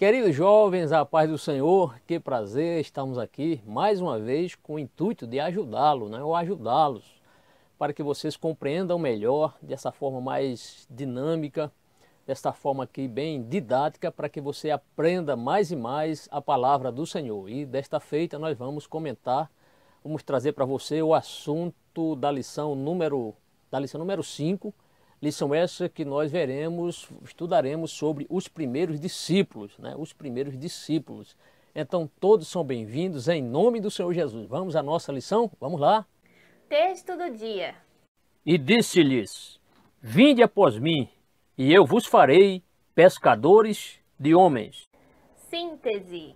Queridos jovens, a paz do Senhor, que prazer, estamos aqui mais uma vez com o intuito de ajudá-lo, ou ajudá-los, para que vocês compreendam melhor, dessa forma mais dinâmica, desta forma aqui bem didática, para que você aprenda mais e mais a palavra do Senhor. E desta feita nós vamos comentar, vamos trazer para você o assunto da lição número 5, lição essa que nós estudaremos sobre os primeiros discípulos, os primeiros discípulos. Então todos são bem-vindos em nome do Senhor Jesus. Vamos à nossa lição? Vamos lá? Texto do dia. E disse-lhes: Vinde após mim, e eu vos farei pescadores de homens. Síntese.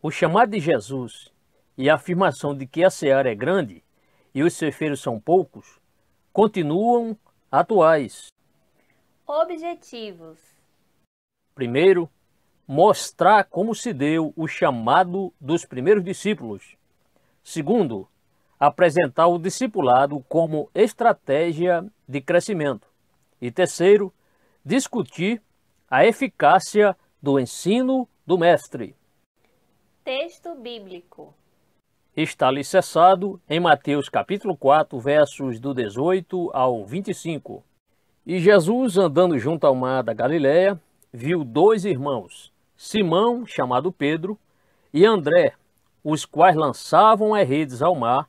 O chamado de Jesus e a afirmação de que a seara é grande e os ceifeiros são poucos continuam atuais. Objetivos. Primeiro, mostrar como se deu o chamado dos primeiros discípulos. Segundo, apresentar o discipulado como estratégia de crescimento. E terceiro, discutir a eficácia do ensino do mestre. Texto bíblico. Está alicerçado em Mateus capítulo 4, versos do 18 ao 25. E Jesus, andando junto ao mar da Galileia, viu dois irmãos, Simão, chamado Pedro, e André, os quais lançavam as redes ao mar,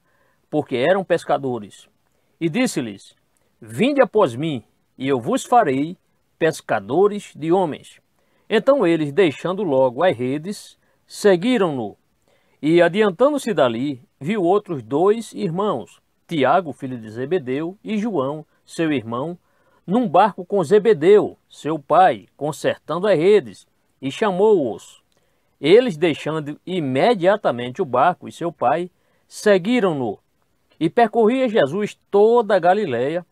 porque eram pescadores. E disse-lhes: Vinde após mim, e eu vos farei pescadores de homens. Então eles, deixando logo as redes, seguiram-no. E, adiantando-se dali, viu outros dois irmãos, Tiago, filho de Zebedeu, e João, seu irmão, num barco com Zebedeu, seu pai, consertando as redes, e chamou-os. Eles, deixando imediatamente o barco e seu pai, seguiram-no. E percorria Jesus toda a Galileia,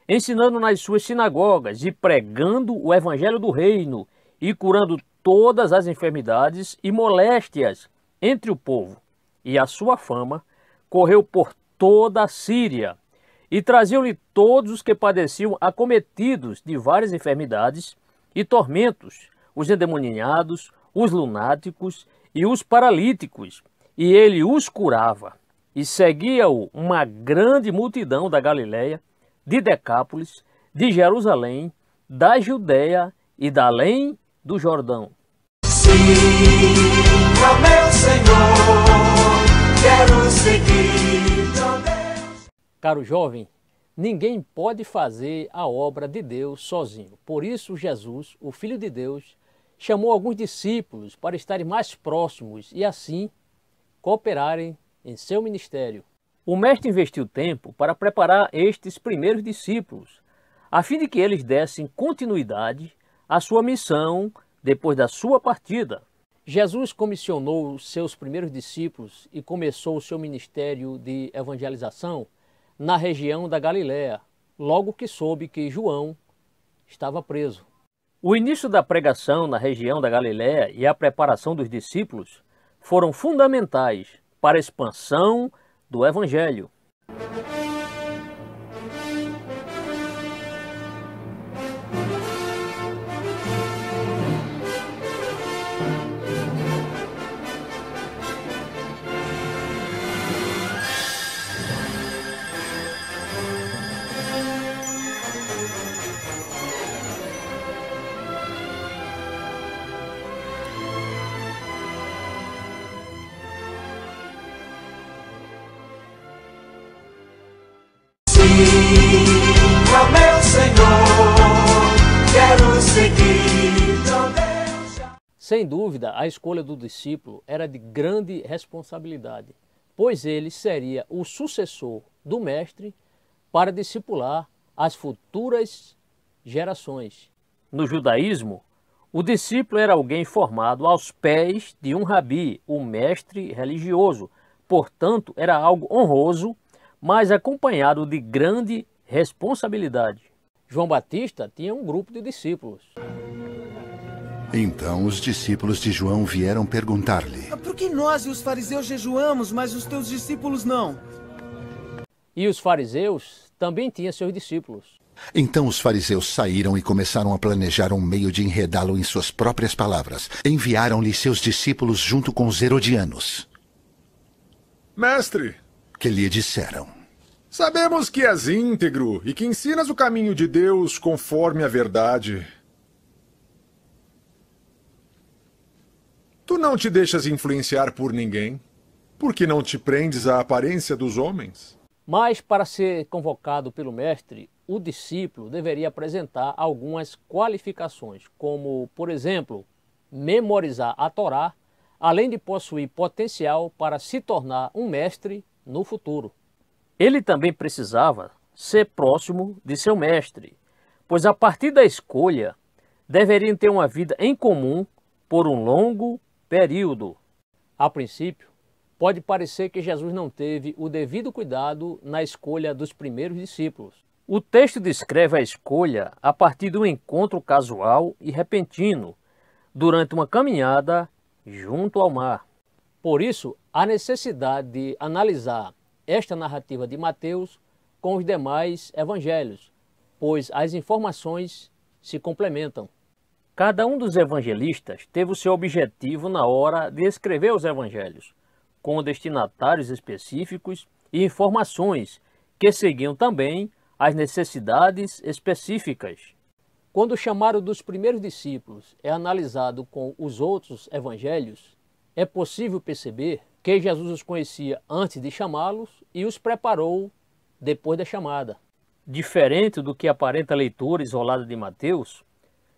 ensinando nas suas sinagogas e pregando o evangelho do reino, e curando todas as enfermidades e moléstias entre o povo, e a sua fama correu por toda a Síria, e traziam-lhe todos os que padeciam acometidos de várias enfermidades e tormentos, os endemoniados, os lunáticos e os paralíticos, e ele os curava. E seguia-o uma grande multidão da Galileia, de Decápolis, de Jerusalém, da Judéia e da além do Jordão. Sim, ó meu Senhor, quero seguir teu Deus. Caro jovem, ninguém pode fazer a obra de Deus sozinho. Por isso Jesus, o Filho de Deus, chamou alguns discípulos para estarem mais próximos e assim cooperarem em seu ministério. O mestre investiu tempo para preparar estes primeiros discípulos, a fim de que eles dessem continuidade à sua missão depois da sua partida. Jesus comissionou os seus primeiros discípulos e começou o seu ministério de evangelização na região da Galiléia, logo que soube que João estava preso. O início da pregação na região da Galiléia e a preparação dos discípulos foram fundamentais para a expansão do evangelho. Ó meu Senhor, quero seguir teu Deus. Sem dúvida, a escolha do discípulo era de grande responsabilidade, pois ele seria o sucessor do mestre para discipular as futuras gerações. No judaísmo, o discípulo era alguém formado aos pés de um rabi, o mestre religioso. Portanto, era algo honroso, mas acompanhado de grande responsabilidade. João Batista tinha um grupo de discípulos. Então os discípulos de João vieram perguntar-lhe: Por que nós e os fariseus jejuamos, mas os teus discípulos não? E os fariseus também tinham seus discípulos. Então os fariseus saíram e começaram a planejar um meio de enredá-lo em suas próprias palavras. Enviaram-lhe seus discípulos junto com os herodianos, Mestre, que lhe disseram: sabemos que és íntegro e que ensinas o caminho de Deus conforme a verdade. Tu não te deixas influenciar por ninguém, porque não te prendes à aparência dos homens. Mas, para ser convocado pelo mestre, o discípulo deveria apresentar algumas qualificações, como, por exemplo, memorizar a Torá, além de possuir potencial para se tornar um mestre no futuro. Ele também precisava ser próximo de seu mestre, pois a partir da escolha, deveriam ter uma vida em comum por um longo período. A princípio, pode parecer que Jesus não teve o devido cuidado na escolha dos primeiros discípulos. O texto descreve a escolha a partir de um encontro casual e repentino, durante uma caminhada junto ao mar. Por isso, há necessidade de analisar esta narrativa de Mateus com os demais evangelhos, pois as informações se complementam. Cada um dos evangelistas teve o seu objetivo na hora de escrever os evangelhos, com destinatários específicos e informações que seguiam também as necessidades específicas. Quando o chamado dos primeiros discípulos é analisado com os outros evangelhos, é possível perceber que Jesus os conhecia antes de chamá-los e os preparou depois da chamada. Diferente do que aparenta a leitura isolada de Mateus,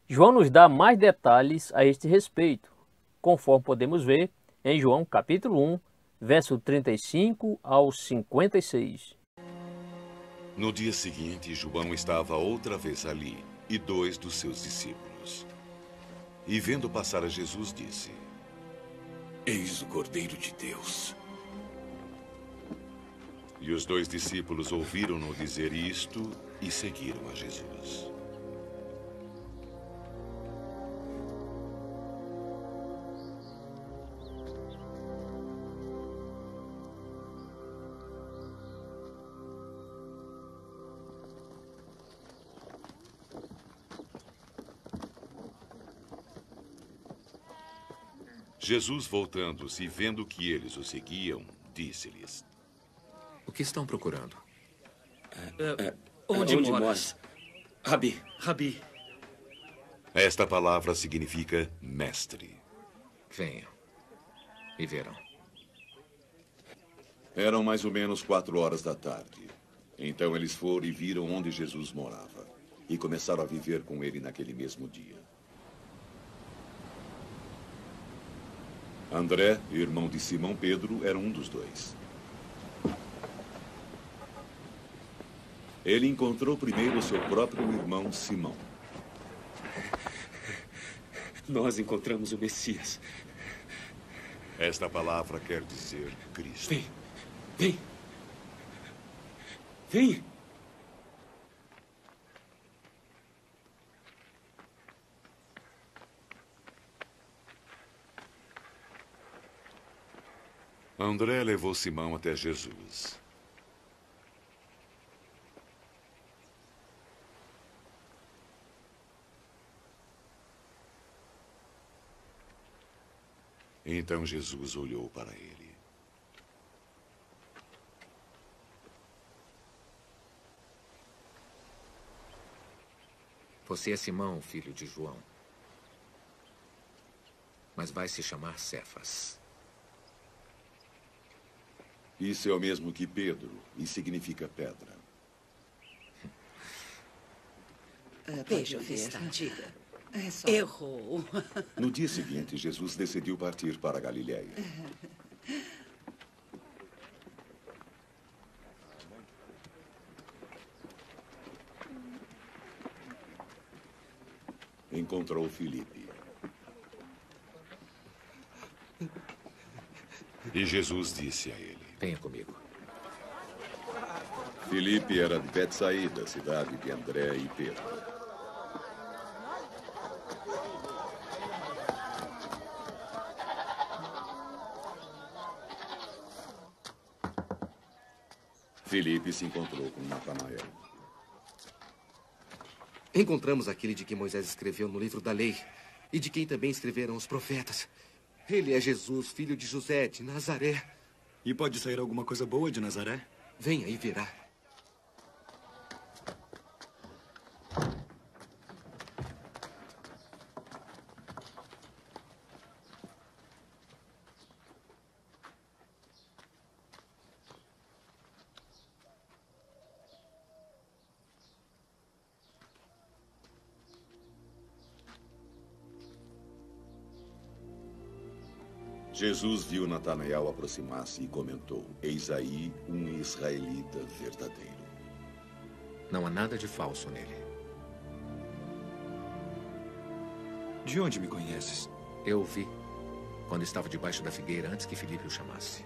João nos dá mais detalhes a este respeito, conforme podemos ver em João capítulo 1, verso 35 ao 56. No dia seguinte, João estava outra vez ali, e 2 dos seus discípulos. E vendo passar a Jesus, disse: Eis o Cordeiro de Deus. E os 2 discípulos ouviram-no dizer isto e seguiram a Jesus. Jesus, voltando-se e vendo que eles o seguiam, disse-lhes: O que estão procurando? Onde moras? Rabi. Esta palavra significa mestre. Venham e verão. Eram mais ou menos 4 horas da tarde. Então eles foram e viram onde Jesus morava. E começaram a viver com ele naquele mesmo dia. André, irmão de Simão Pedro, era um dos 2. Ele encontrou primeiro o seu próprio irmão Simão. Nós encontramos o Messias. Esta palavra quer dizer Cristo. Vem! André levou Simão até Jesus. Então Jesus olhou para ele. Você é Simão, filho de João. Mas vai se chamar Cefas. Isso é o mesmo que Pedro, e significa pedra. Veja o que está, diga. Errou. No dia seguinte, Jesus decidiu partir para a Galiléia. Encontrou Filipe. E Jesus disse a ele: Venha comigo. Filipe era de Betsaída, cidade de André e Pedro. Filipe se encontrou com Natanael. Encontramos aquele de quem Moisés escreveu no livro da lei e de quem também escreveram os profetas. Ele é Jesus, filho de José, de Nazaré. E pode sair alguma coisa boa de Nazaré? Venha e verá. Jesus viu Natanael aproximar-se e comentou: Eis aí um israelita verdadeiro. Não há nada de falso nele. De onde me conheces? Eu o vi quando estava debaixo da figueira antes que Filipe o chamasse.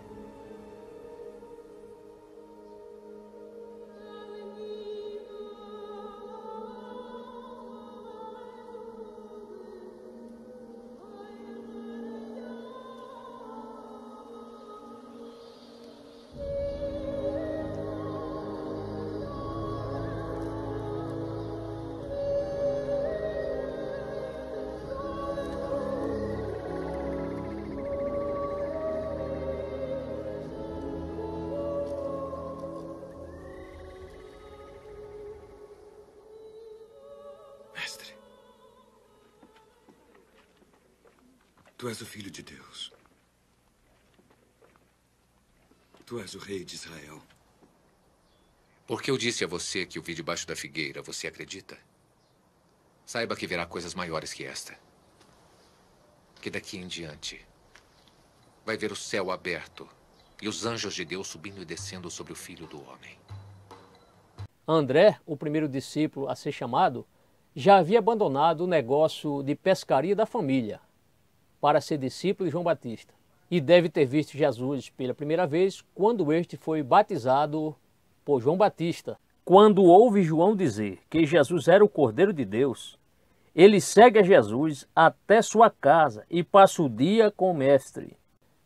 Tu és o Filho de Deus. Tu és o Rei de Israel. Porque eu disse a você que o vi debaixo da figueira, você acredita? Saiba que verá coisas maiores que esta. Que daqui em diante vai ver o céu aberto e os anjos de Deus subindo e descendo sobre o Filho do Homem. André, o primeiro discípulo a ser chamado, já havia abandonado o negócio de pescaria da família para ser discípulo de João Batista. E deve ter visto Jesus pela primeira vez quando este foi batizado por João Batista. Quando ouve João dizer que Jesus era o Cordeiro de Deus, ele segue a Jesus até sua casa e passa o dia com o mestre.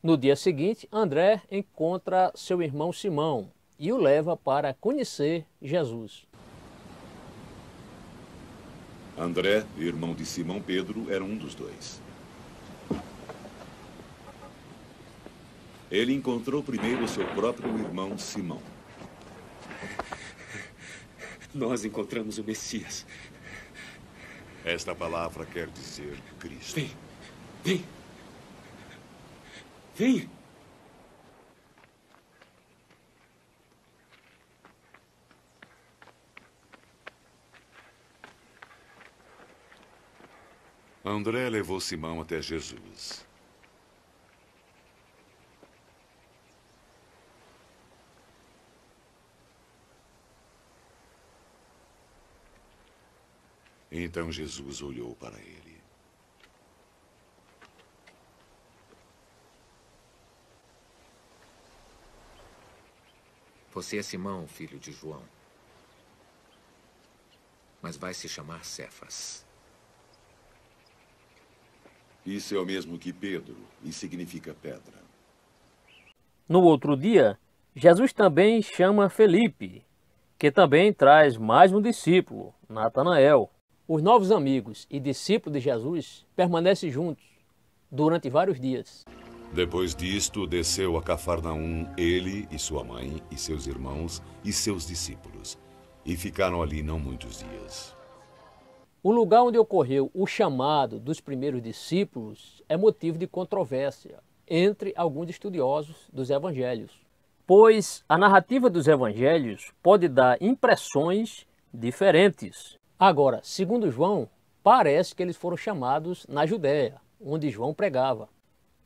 No dia seguinte, André encontra seu irmão Simão e o leva para conhecer Jesus. André, irmão de Simão Pedro, era um dos dois. Ele encontrou primeiro seu próprio irmão Simão. Nós encontramos o Messias. Esta palavra quer dizer Cristo. Vem, vem, vem. André levou Simão até Jesus. Então Jesus olhou para ele. Você é Simão, filho de João. Mas vai se chamar Cefas. Isso é o mesmo que Pedro e significa pedra. No outro dia, Jesus também chama Felipe, que também traz mais um discípulo, Natanael. Os novos amigos e discípulos de Jesus permanecem juntos durante vários dias. Depois disto, desceu a Cafarnaum ele e sua mãe e seus irmãos e seus discípulos, e ficaram ali não muitos dias. O lugar onde ocorreu o chamado dos primeiros discípulos é motivo de controvérsia entre alguns estudiosos dos evangelhos, pois a narrativa dos evangelhos pode dar impressões diferentes. Agora, segundo João, parece que eles foram chamados na Judéia, onde João pregava.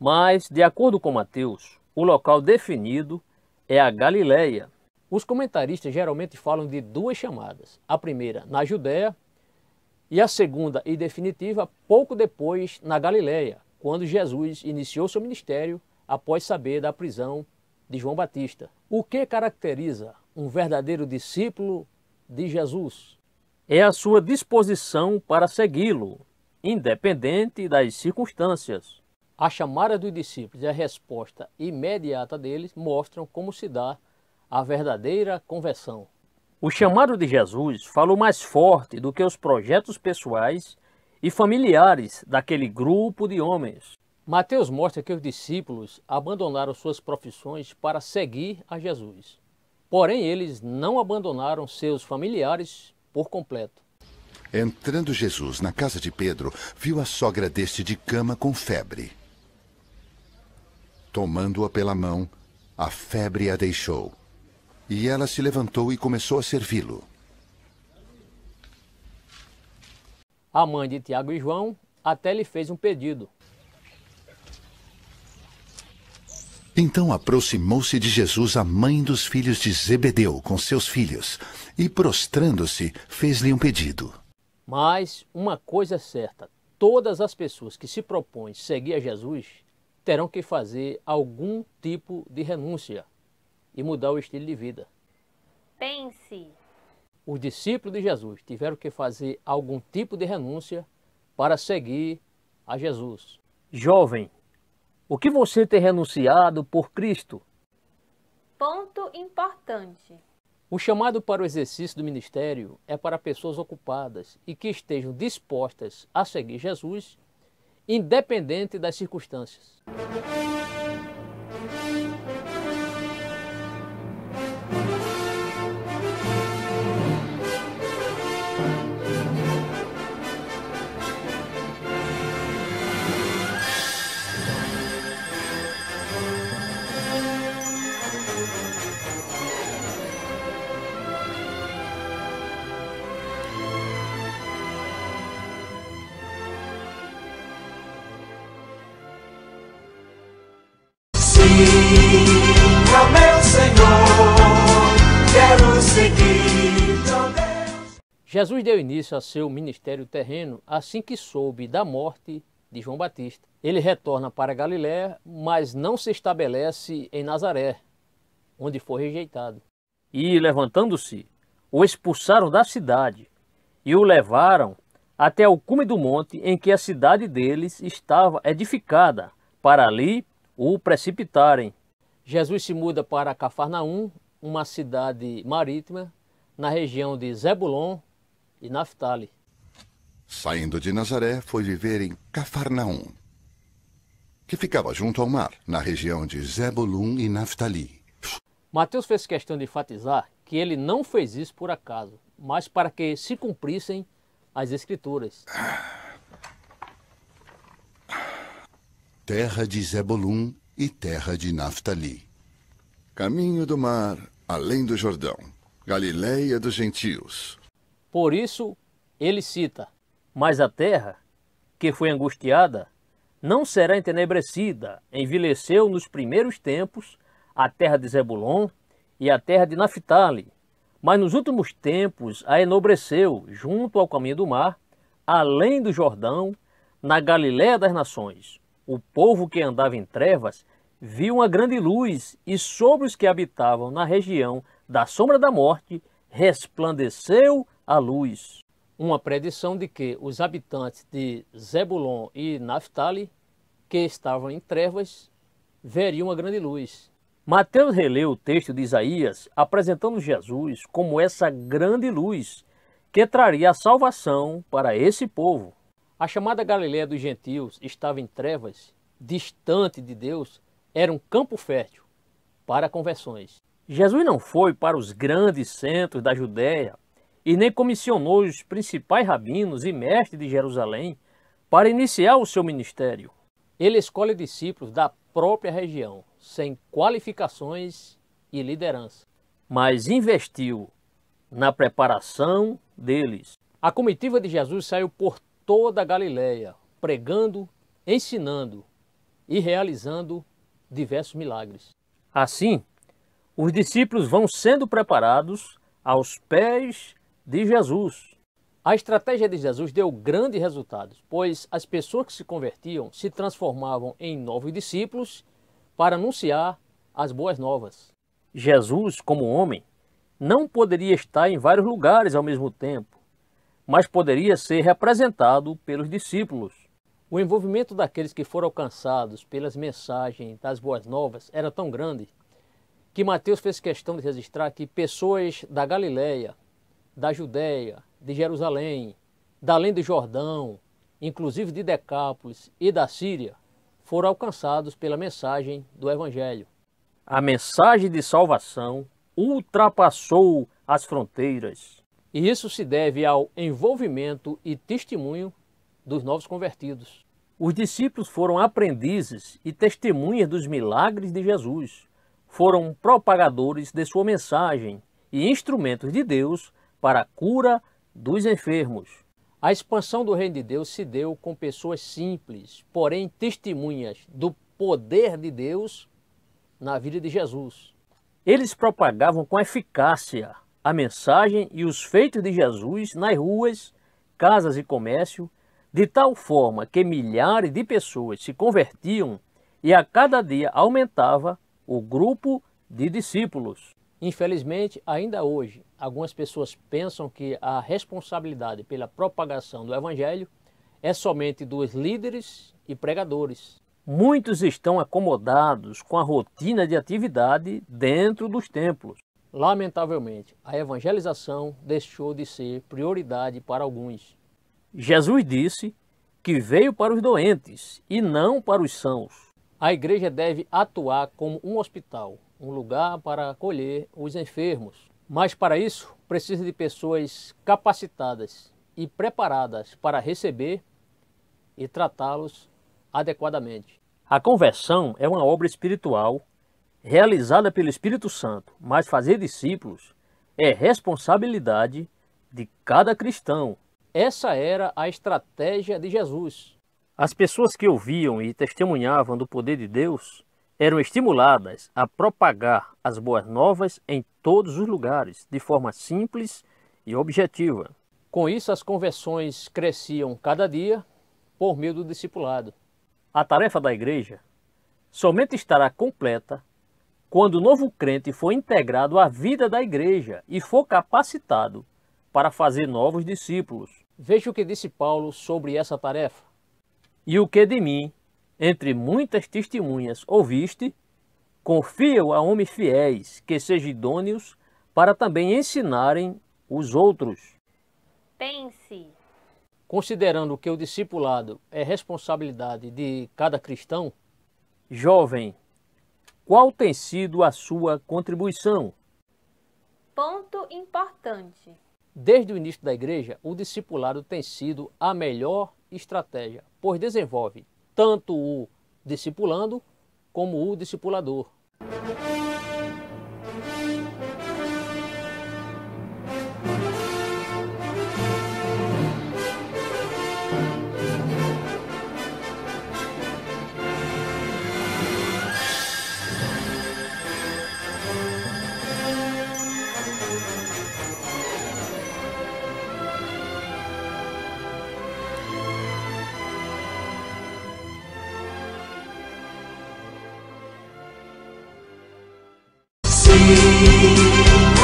Mas, de acordo com Mateus, o local definido é a Galileia. Os comentaristas geralmente falam de duas chamadas. A primeira na Judéia e a segunda e definitiva pouco depois na Galileia, quando Jesus iniciou seu ministério após saber da prisão de João Batista. O que caracteriza um verdadeiro discípulo de Jesus? É a sua disposição para segui-lo, independente das circunstâncias. A chamada dos discípulos e a resposta imediata deles mostram como se dá a verdadeira conversão. O chamado de Jesus falou mais forte do que os projetos pessoais e familiares daquele grupo de homens. Mateus mostra que os discípulos abandonaram suas profissões para seguir a Jesus. Porém, eles não abandonaram seus familiares por completo. Entrando Jesus na casa de Pedro, viu a sogra deste de cama com febre. Tomando-a pela mão, a febre a deixou. E ela se levantou e começou a servi-lo. A mãe de Tiago e João até lhe fez um pedido. Então aproximou-se de Jesus a mãe dos filhos de Zebedeu com seus filhos, e prostrando-se, fez-lhe um pedido. Mas uma coisa é certa, todas as pessoas que se propõem seguir a Jesus terão que fazer algum tipo de renúncia e mudar o estilo de vida. Pense. Os discípulos de Jesus tiveram que fazer algum tipo de renúncia para seguir a Jesus. Jovem, o que você tem renunciado por Cristo? Ponto importante. O chamado para o exercício do ministério é para pessoas ocupadas e que estejam dispostas a seguir Jesus, independente das circunstâncias. Ó meu Senhor, quero seguir teu Deus. Jesus deu início a seu ministério terreno assim que soube da morte de João Batista. Ele retorna para Galiléia, mas não se estabelece em Nazaré, onde foi rejeitado. E, levantando-se, o expulsaram da cidade e o levaram até o cume do monte em que a cidade deles estava edificada, para ali o precipitarem. Jesus se muda para Cafarnaum, uma cidade marítima, na região de Zebulon e Naftali. Saindo de Nazaré, foi viver em Cafarnaum, que ficava junto ao mar, na região de Zebulun e Naftali. Mateus fez questão de enfatizar que ele não fez isso por acaso, mas para que se cumprissem as Escrituras. Terra de Zebulun e terra de Naftali. Caminho do mar, além do Jordão, Galiléia dos gentios. Por isso, ele cita, mas a terra, que foi angustiada, não será entenebrecida, envileceu nos primeiros tempos a terra de Zebulon e a terra de Naftali, mas nos últimos tempos a enobreceu junto ao caminho do mar, além do Jordão, na Galiléia das nações. O povo que andava em trevas viu uma grande luz, e sobre os que habitavam na região da sombra da morte resplandeceu a luz. Uma predição de que os habitantes de Zebulon e Naftali, que estavam em trevas, veriam uma grande luz. Mateus releu o texto de Isaías, apresentando Jesus como essa grande luz que traria a salvação para esse povo. A chamada Galiléia dos gentios estava em trevas, distante de Deus, era um campo fértil para conversões. Jesus não foi para os grandes centros da Judéia e nem comissionou os principais rabinos e mestres de Jerusalém para iniciar o seu ministério. Ele escolhe discípulos da própria região, sem qualificações e liderança, mas investiu na preparação deles. A comitiva de Jesus saiu por toda a Galiléia, pregando, ensinando e realizando diversos milagres. Assim, os discípulos vão sendo preparados aos pés de Jesus. A estratégia de Jesus deu grandes resultados, pois as pessoas que se convertiam se transformavam em novos discípulos para anunciar as boas novas. Jesus, como homem, não poderia estar em vários lugares ao mesmo tempo, mas poderia ser representado pelos discípulos. O envolvimento daqueles que foram alcançados pelas mensagens das boas novas era tão grande que Mateus fez questão de registrar que pessoas da Galileia, da Judéia, de Jerusalém, da além do Jordão, inclusive de Decápolis e da Síria, foram alcançados pela mensagem do Evangelho. A mensagem de salvação ultrapassou as fronteiras. E isso se deve ao envolvimento e testemunho dos novos convertidos. Os discípulos foram aprendizes e testemunhas dos milagres de Jesus. Foram propagadores de sua mensagem e instrumentos de Deus para a cura dos enfermos. A expansão do reino de Deus se deu com pessoas simples, porém testemunhas do poder de Deus na vida de Jesus. Eles propagavam com eficácia a mensagem e os feitos de Jesus nas ruas, casas e comércio, de tal forma que milhares de pessoas se convertiam e a cada dia aumentava o grupo de discípulos. Infelizmente, ainda hoje, algumas pessoas pensam que a responsabilidade pela propagação do Evangelho é somente dos líderes e pregadores. Muitos estão acomodados com a rotina de atividade dentro dos templos. Lamentavelmente, a evangelização deixou de ser prioridade para alguns. Jesus disse que veio para os doentes e não para os sãos. A igreja deve atuar como um hospital, um lugar para acolher os enfermos. Mas para isso, precisa de pessoas capacitadas e preparadas para receber e tratá-los adequadamente. A conversão é uma obra espiritual realizada pelo Espírito Santo, mas fazer discípulos é responsabilidade de cada cristão. Essa era a estratégia de Jesus. As pessoas que ouviam e testemunhavam do poder de Deus eram estimuladas a propagar as boas novas em todos os lugares, de forma simples e objetiva. Com isso, as conversões cresciam cada dia por meio do discipulado. A tarefa da igreja somente estará completa quando o novo crente for integrado à vida da igreja e for capacitado para fazer novos discípulos. Veja o que disse Paulo sobre essa tarefa. E o que de mim, entre muitas testemunhas, ouviste, confia-o a homens fiéis, que sejam idôneos para também ensinarem os outros. Pense. Considerando que o discipulado é responsabilidade de cada cristão, jovem, qual tem sido a sua contribuição? Ponto importante. Desde o início da igreja, o discipulado tem sido a melhor estratégia, pois desenvolve tanto o discipulando como o discipulador.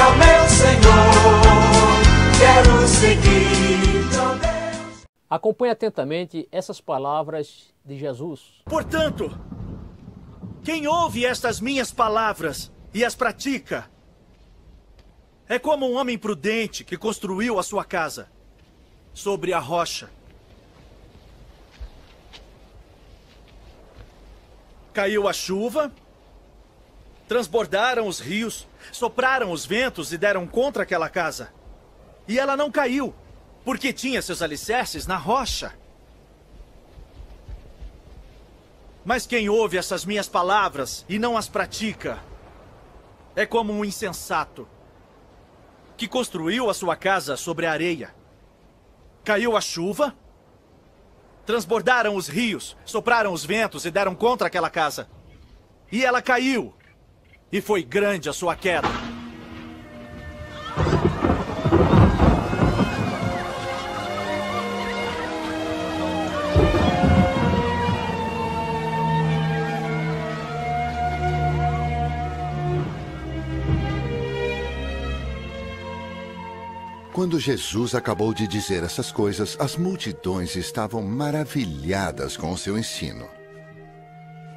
Ó meu Senhor, quero seguir, ó Deus. Acompanhe atentamente essas palavras de Jesus. Portanto, quem ouve estas minhas palavras e as pratica, é como um homem prudente que construiu a sua casa sobre a rocha. Caiu a chuva, transbordaram os rios, sopraram os ventos e deram contra aquela casa. E ela não caiu, porque tinha seus alicerces na rocha. Mas quem ouve essas minhas palavras e não as pratica, é como um insensato que construiu a sua casa sobre a areia. Caiu a chuva, transbordaram os rios, sopraram os ventos e deram contra aquela casa. E ela caiu. E foi grande a sua queda. Quando Jesus acabou de dizer essas coisas, as multidões estavam maravilhadas com o seu ensino,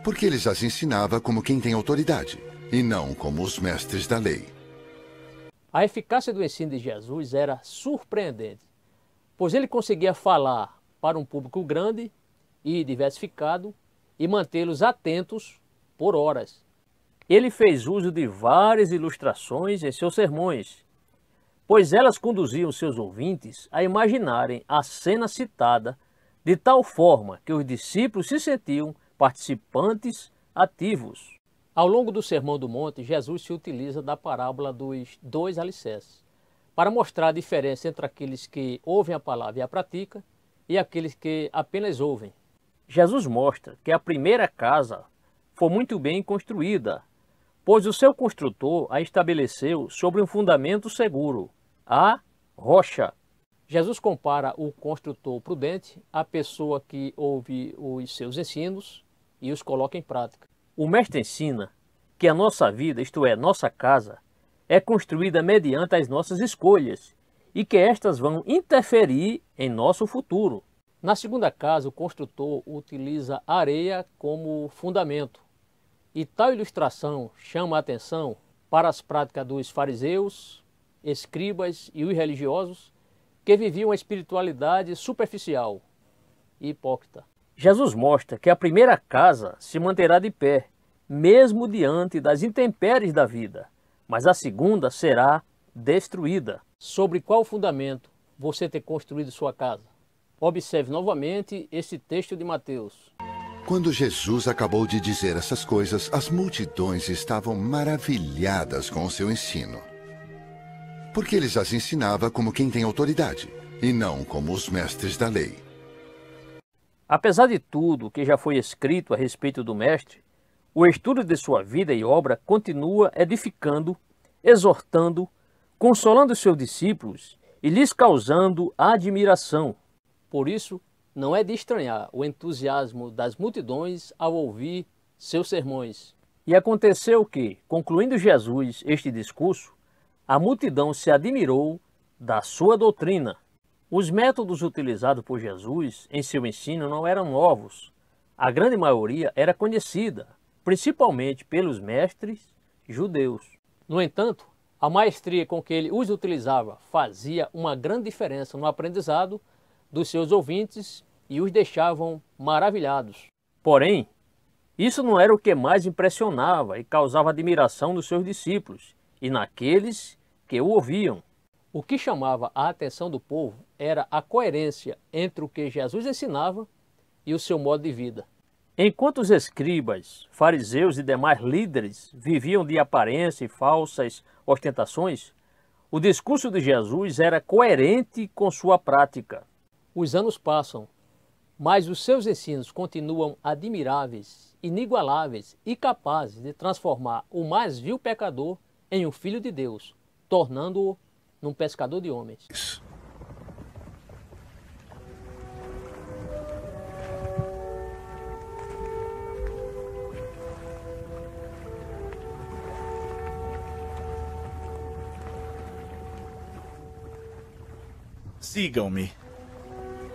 porque ele as ensinava como quem tem autoridade e não como os mestres da lei. A eficácia do ensino de Jesus era surpreendente, pois ele conseguia falar para um público grande e diversificado e mantê-los atentos por horas. Ele fez uso de várias ilustrações em seus sermões, pois elas conduziam seus ouvintes a imaginarem a cena citada de tal forma que os discípulos se sentiam participantes ativos. Ao longo do Sermão do Monte, Jesus se utiliza da parábola dos 2 alicerces para mostrar a diferença entre aqueles que ouvem a palavra e a praticam e aqueles que apenas ouvem. Jesus mostra que a primeira casa foi muito bem construída, pois o seu construtor a estabeleceu sobre um fundamento seguro, a rocha. Jesus compara o construtor prudente à pessoa que ouve os seus ensinos e os coloca em prática. O mestre ensina que a nossa vida, isto é, nossa casa, é construída mediante as nossas escolhas e que estas vão interferir em nosso futuro. Na segunda casa, o construtor utiliza areia como fundamento. E tal ilustração chama a atenção para as práticas dos fariseus, escribas e os religiosos que viviam a espiritualidade superficial e hipócrita. Jesus mostra que a primeira casa se manterá de pé, mesmo diante das intempéries da vida, mas a segunda será destruída. Sobre qual fundamento você tem construído sua casa? Observe novamente esse texto de Mateus. Quando Jesus acabou de dizer essas coisas, as multidões estavam maravilhadas com o seu ensino. Porque ele as ensinava como quem tem autoridade, e não como os mestres da lei. Apesar de tudo que já foi escrito a respeito do Mestre, o estudo de sua vida e obra continua edificando, exortando, consolando seus discípulos e lhes causando admiração. Por isso, não é de estranhar o entusiasmo das multidões ao ouvir seus sermões. E aconteceu que, concluindo Jesus este discurso, a multidão se admirou da sua doutrina. Os métodos utilizados por Jesus em seu ensino não eram novos. A grande maioria era conhecida, principalmente pelos mestres judeus. No entanto, a maestria com que ele os utilizava fazia uma grande diferença no aprendizado dos seus ouvintes e os deixavam maravilhados. Porém, isso não era o que mais impressionava e causava admiração nos seus discípulos e naqueles que o ouviam. O que chamava a atenção do povo era a coerência entre o que Jesus ensinava e o seu modo de vida. Enquanto os escribas, fariseus e demais líderes viviam de aparência e falsas ostentações, o discurso de Jesus era coerente com sua prática. Os anos passam, mas os seus ensinos continuam admiráveis, inigualáveis e capazes de transformar o mais vil pecador em um filho de Deus, tornando-o num pescador de homens. Sigam-me.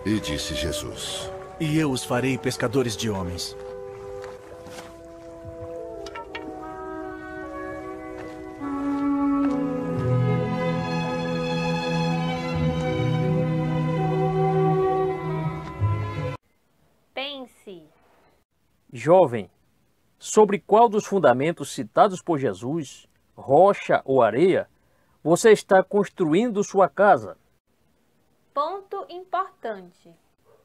E disse Jesus: E eu os farei pescadores de homens. Pense. Jovem, sobre qual dos fundamentos citados por Jesus, rocha ou areia, você está construindo sua casa? Ponto importante.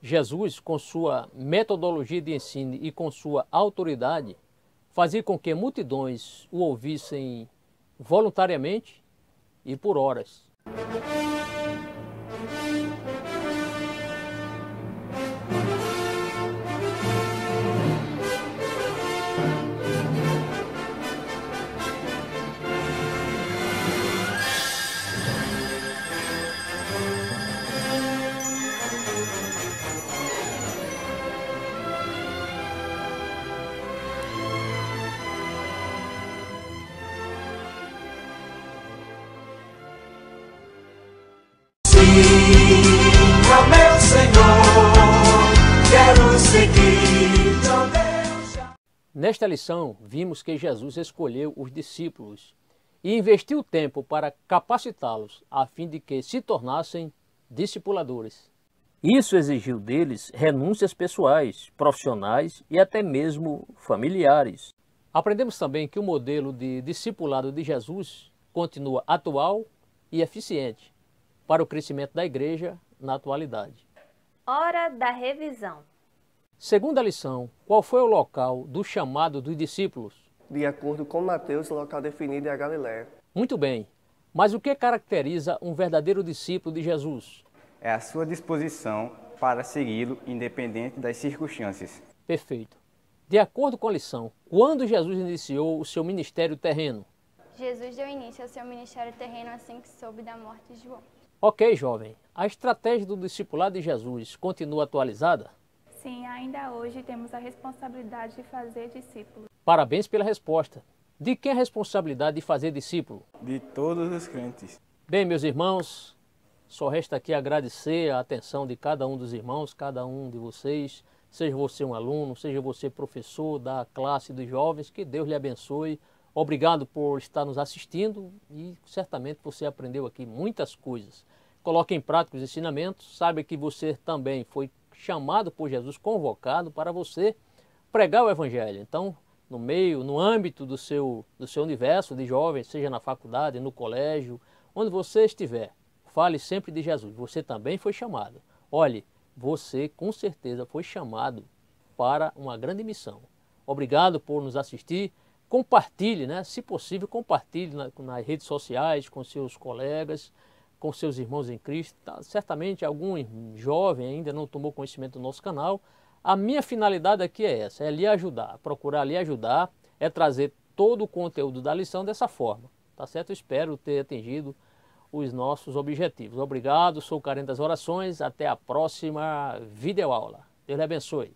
Jesus, com sua metodologia de ensino e com sua autoridade, fazia com que multidões o ouvissem voluntariamente e por horas. Nesta lição, vimos que Jesus escolheu os discípulos e investiu tempo para capacitá-los a fim de que se tornassem discipuladores. Isso exigiu deles renúncias pessoais, profissionais e até mesmo familiares. Aprendemos também que o modelo de discipulado de Jesus continua atual e eficiente para o crescimento da igreja na atualidade. Hora da revisão. Segunda lição, qual foi o local do chamado dos discípulos? De acordo com Mateus, o local definido é a Galiléia. Muito bem, mas o que caracteriza um verdadeiro discípulo de Jesus? É a sua disposição para segui-lo independente das circunstâncias. Perfeito. De acordo com a lição, quando Jesus iniciou o seu ministério terreno? Jesus deu início ao seu ministério terreno assim que soube da morte de João. Ok, jovem. A estratégia do discipulado de Jesus continua atualizada? Sim, ainda hoje temos a responsabilidade de fazer discípulos. Parabéns pela resposta. De quem é a responsabilidade de fazer discípulo? De todos os crentes. Bem, meus irmãos, só resta aqui agradecer a atenção de cada um dos irmãos, cada um de vocês, seja você um aluno, seja você professor da classe dos jovens, que Deus lhe abençoe. Obrigado por estar nos assistindo e certamente você aprendeu aqui muitas coisas. Coloque em prática os ensinamentos, saiba que você também foi chamado por Jesus, convocado para você pregar o Evangelho. Então, no meio, no âmbito do seu universo de jovens, seja na faculdade, no colégio, onde você estiver, fale sempre de Jesus. Você também foi chamado. Olhe, você com certeza foi chamado para uma grande missão. Obrigado por nos assistir. Compartilhe, né? Se possível, compartilhe nas redes sociais, com seus colegas, com seus irmãos em Cristo. Certamente algum jovem ainda não tomou conhecimento do nosso canal. A minha finalidade aqui é essa, é lhe ajudar, procurar lhe ajudar, é trazer todo o conteúdo da lição dessa forma, tá certo? Eu espero ter atingido os nossos objetivos. Obrigado, sou o Carente das Orações, até a próxima videoaula. Deus lhe abençoe.